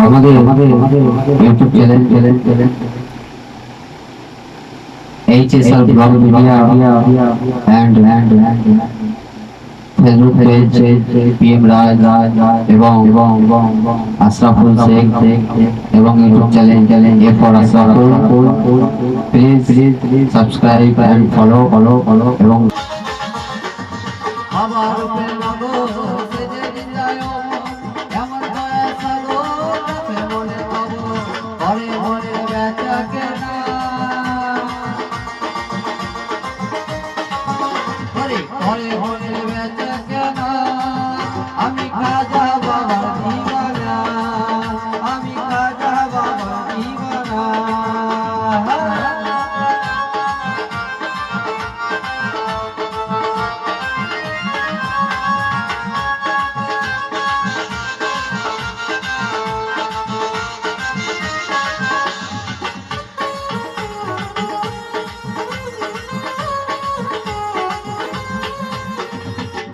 আমাদের YouTube channel HSR blog media and Facebook page PM Raj এবং আশরাফুল শেখ এবং YouTube channel A for Ashraful. Please subscribe and follow এবং আবার নগো সেজে যায় এমন দয়া সাগো তবে মনে পাবো ঘরে ঘরে বেচা কেনা ঘরে ঘরে বেচা কেনা আমি খাজা বাবার দিওয়ানা আমি খাজা বাবার দিওয়ানা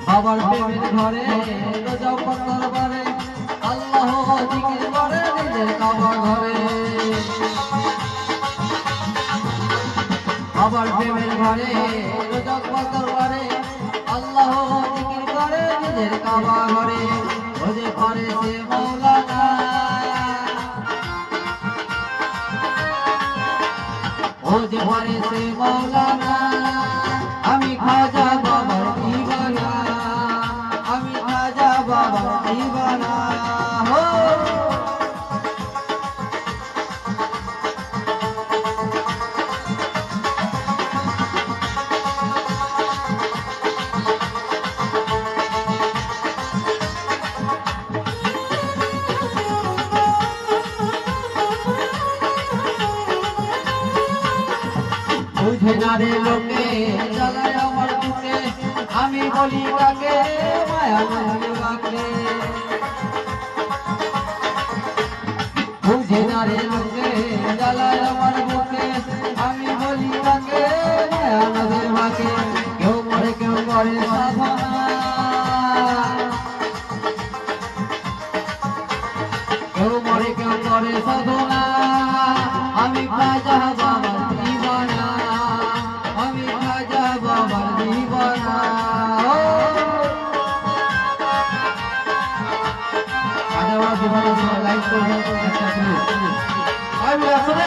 বাবার প্রেমের ঘরে রোজাও পাতার বারে আল্লাহ জিকির করে নিজের কাবা ঘরে বাবার প্রেমের ঘরে রোজাও পাতার বারে আল্লাহ জিকির করে নিজের কাবা ঘরে রোজে করে সে মৌলানা ওজে করে সে মৌলানা আমি খাজা বাবার দিওয়ানা আমি খাজা বাবার দিওয়ানা হো বুঝে না রে লোকে জ্বালায় আমার বুকে আমি বলি কাকে মায়া লাগে বাকরে বুঝে না রে লোকে জ্বালায় আমার বুকে আমি বলি কাকে মায়া লাগে বাকে কেউ মরে কেউ করে সাধনা কেউ মরে কেউ করে সাধনা আমি খাজা বাবার দিওয়ানা আমি খাজা বাবার দিওয়ানা খাজা বাবার দিওয়ানা সবাই লাইক করবেন একটা প্লিজ আমি আসলে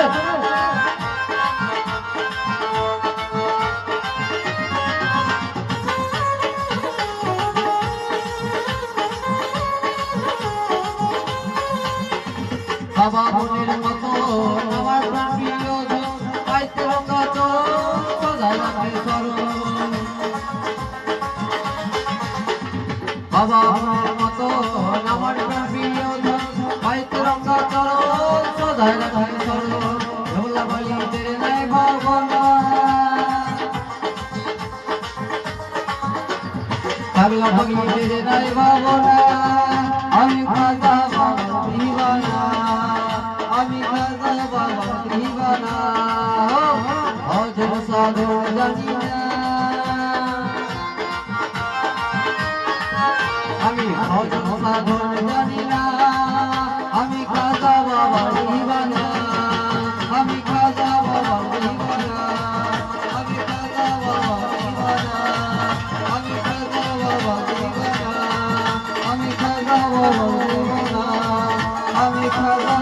বাবা বোনের মতো আমার প্রাণ প্রিয়জন পাইতে কত সদা রাখে স্মরণ বাবা বোনের মতো আমার প্রাণ প্রিয়জন পাইতে কত সদা রাখে স্মরণ ভোলা বলি তেরে নাই ভাবনা ভাবলা বলি তেরে নাই ভাবনা আমি খাজা বাবার দিওয়ানা আমি খাজা বাবার দিওয়ানা হজর সাধন জানি না আমি হজর সাধন জানি না আমি খাজা বাবার দিওয়ানা আমি খাজা বাবার দিওয়ানা আমি খাজা বাবার দিওয়ানা আমি খাজা বাবার দিওয়ানা আমি খাজা বাবার দিওয়ানা আমি খাজা